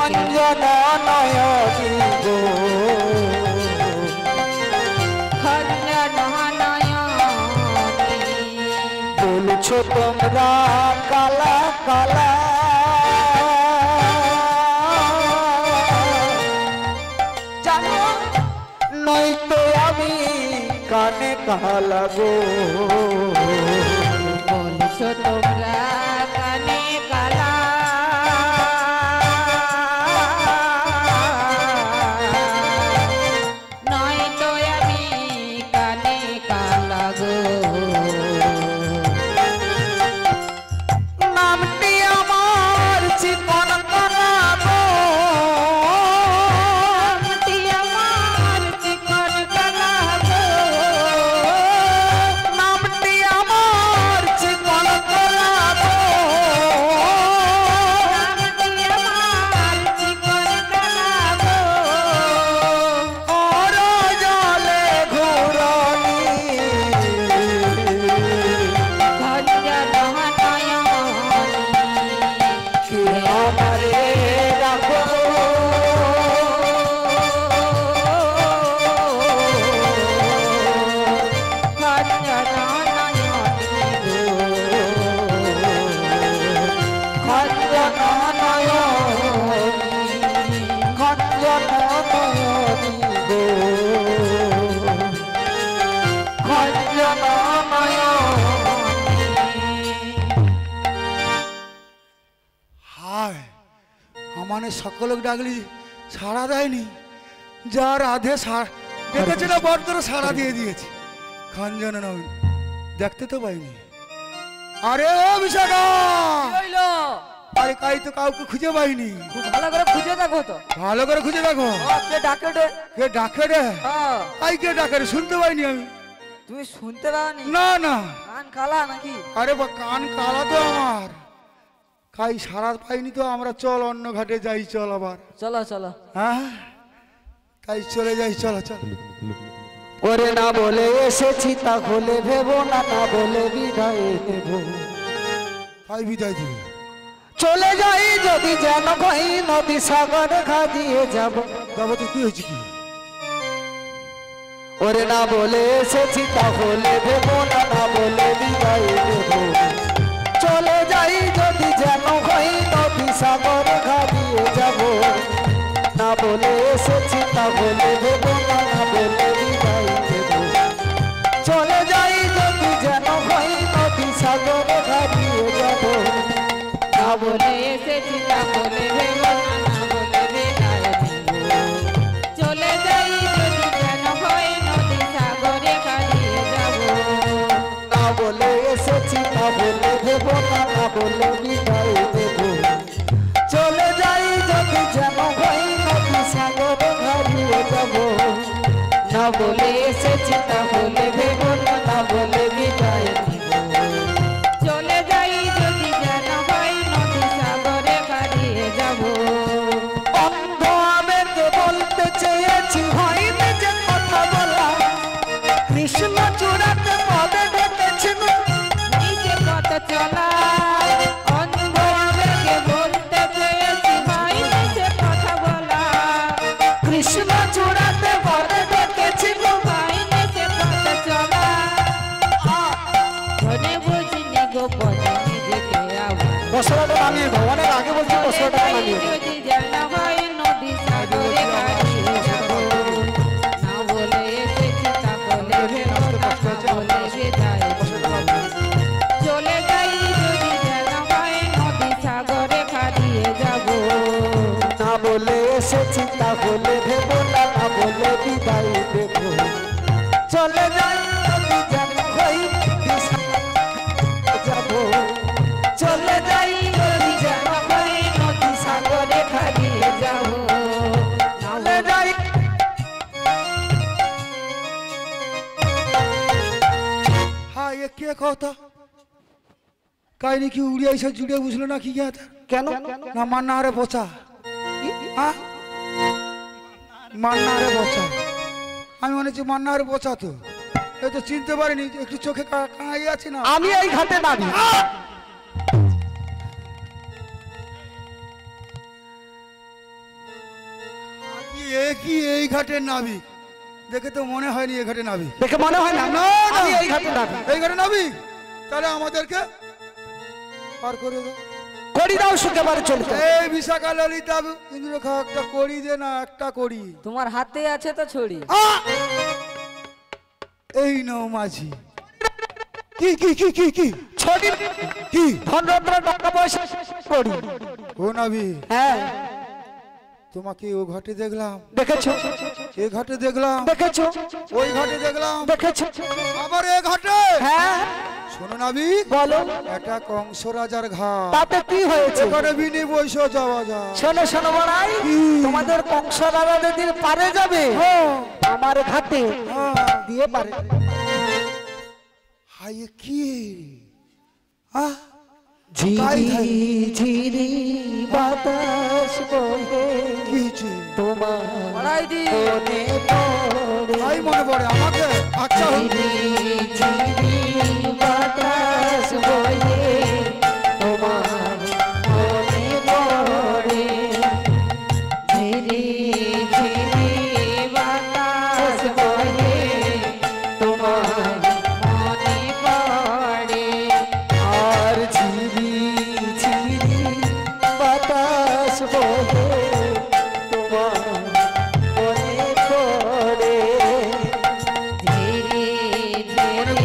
খঞ্জনা নয়নী গো বলছো তোমরা কালা কালা জানো নয়তো আমি কানে কালা গো বলছো তোমরা কানে কালা নয়তো আমি কানে কালা গো নামটি আমার চিকন কালা গো নামটি আমার চিকন কালা গো নামটি আমার চিকন কালা গো নামটি আমার চিকন কালা গো ওর জলে ঘুরনি খঞ্জনা কে আমারে রাখো খঞ্জনা নয়নী খঞ্জনা নয়নী গো খঞ্জনা হায় আমানে সকলকে ডাকলি সাড়া দেয়নি যা রাধে ডেকেছে না বর করে সাড়া দিয়ে দিয়েছে খঞ্জনা নয় দেখতে তো পাইনি আরে ও বিশাখা হইলো আরে কাই তো কাউকে খুঁজে পাইনি খুব ভালো করে খুঁজে দেখো তো ভালো করে খুঁজে দেখো কে ডাকে রে কে ডাকে রে হ্যাঁ কাই কে ডাকে রে শুনতে পাইনি আমি তুমি শুনতে পাওনি না না কান কালা নাকি আরে কান কালা তো আমার কাই সারা পাইনি তো আমরা চল অন্য ঘাটে যাই চল আবার চলো চলো হ্যাঁ তাই চলে যাই চলো চল ওরে না বলে এসেছি তাহলে ভেবো না না বলে বিদায় দেব তাই বিদায় দিবে চলে যাই যদি যেন কই নদী সাগর ঘাজিয়ে যাব তবে তো কি হয়েছে কি ওরে না বলে এসেছি তাহলে ভেবো না না বলে বিদায় দেব চলে যাই যদি যেন কই নদী সাগর ঘাজিয়ে যাব না বলে এসেছি তাহলে ভেবো না না বলে বিদায় দেব চলে যাই যদি যেন কই নদী সাগর ঘাজিয়ে যাব না বলে এসেছি তা বলে ভেবো না না বলে বিদায় দেব চলে যাই যদি যেন হয় নদী সাগরে কাটিয়ে যাব না বলে এসেছি তা বলে ভেবো না না বলে বিদায় দেব চলে যাই যদি যেন কই নদী সাগর ঘাজিয়ে যাব না বলে এসেছি তা বলে ভেবো না না বলে বিদায় দেব চলে যাই যদি যেন হয় নদী সাগরে কাটিয়ে যাব অন্ধ আবেগে বলতে চেয়েছি হয়নি যে কথা বলা কৃষ্ণ চূড়াতে পদে ডেকেছিল নিজে পথ চলা অন্ধ আবেগে বলতে চেয়েছি হয় নিজে কথা বলা কৃষ্ণ চূড়াতে পদে ডেকেছিল হয় নিজে পথ চলা ধনে বুঝিনি গোপনে নিজেকে আবার বসরাটা নামিয়ে দাও অনেক আগে বলছি বসরাটা নামিয়ে দাও যদি জানা হয় নদী সাগরে কাটিয়ে যাব না বলে এসেছি তা বলে ভেবো না না বলে বিদায় চলে যাই যদি জানা হয় নদী সাগরে কাটিয়ে যাব না বলে এসেছি তা বলে ভেবো না না বলে বিদায় দেব চলে যাই যদি যেন কই যাব চলে যাই যদি যেন কই নদী সাগরে কাটিয়ে যাব চলে যাই হ্যাঁ এ কে কথা কাহিনী কি উড়িয়া এসে জুড়ে বুঝলো না কি কেন না মান্না আরে পচা হ্যাঁ মান্না আরে পচা আমি মনে হচ্ছে মান্না আরে পচা তো এ তো চিনতে পারিনি একটু চোখে কাঁড়াই আছে না আমি এই ঘাটে নামি কি এই ঘাটের নাবিক দেখে তো মনে হয়নি এই ঘাটে নাবিক দেখে মনে হয় না না, না। আমি এই ঘাটে নাবি এই ঘাটে নাবিক তাহলে আমাদেরকে পার করে দাও করি দাও সুখে বাড়ি চলে যাও। এই বিশাখা ললিতা ইন্দ্রখা একটা করি দে না একটা করি তোমার হাতে আছে তো ছড়ি এই নৌ মাঝি কি কি কি কি কি ছড়ি কি ধনরত্ন টাকা পয়সা করি ও নাবি হ্যাঁ তোমাকে ও ঘাটে দেখলাম দেখেছো এই ঘাটে দেখলাম দেখেছো ওই ঘাটে দেখলাম দেখেছো আবার এই ঘাটে হ্যাঁ শোনো নাবিক বলো এটা কংস রাজার ঘাট তাতে কি হয়েছে এখানে বিনি বৈশ যাওয়া যায় শোনো শোনো বড়াই তোমাদের কংস রাজা নদীর পারে যাবে আমার ঘাটে দিয়ে পারে হাই কি ঝিরি ঝিরি বাতাস বহে কি তোমার বড়াই দি মনে পড়ে তাই মনে পড়ে আমাকে আচ্ছা ঝিরি ঝিরি বাতাস বহে তোমার মনে পড়ে ঝিরি ঝিরি বাতাস বহে তোমার মনে পড়ে আর ঝিরি ঝিরি বাতাস বহে তোমার মনে পড়ে ধীরে ধীরে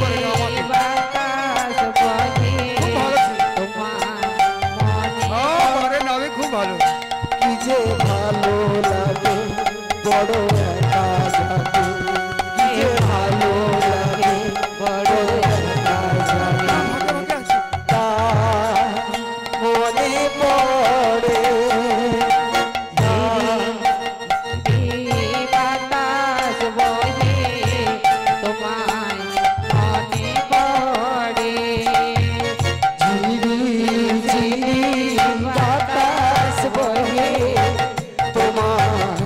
বাতাস বহে তোমার মনে আরে নাবিক খুব ভালো কি যে ভালো লাগে বড় একা যাবে কি যে ভালো লাগে বড় একা যাবে তা মনে পড়ে বাতাস বহে তোমার মনে পড়ে ঝিরি ঝিরি বাতাস বহে তোমার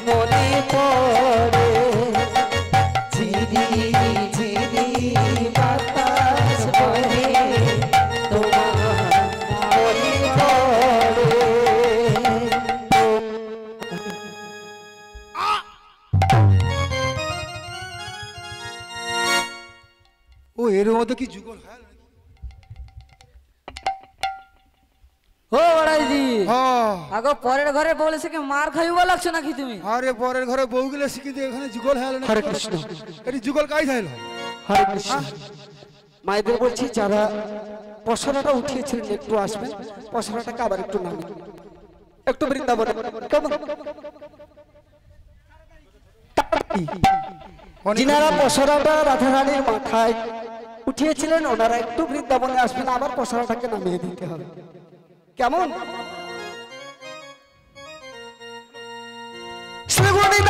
মনে পড়ে ঝিরি ঝিরি বাতাস বহে তোমার মনে পড়ে ও এর মধ্যে কি যুগল হয় ও বড়াই দি হ্যাঁ আগো পরের ঘরে বলেছে কি মার খাইবা লাগছো নাকি তুমি আরে পরের ঘরে বউগুলো শিখি দিয়ে এখানে যুগল হয় না হরে কৃষ্ণ এটি যুগল কাই থাইল হরে কৃষ্ণ মায়েদের বলছি যারা পসরাটা উঠিয়েছিলেন একটু আসবেন পসরাটাকে আবার একটু নামেন একটু বৃন্দাবনে কেমন যিনারা পসরাটা রাধারানীর মাথায় উঠিয়েছিলেন ওনারা একটু বৃন্দাবনে আসবেন আবার পসরাটাকে নামিয়ে দিতে হবে কেমন শ্রী গৌরী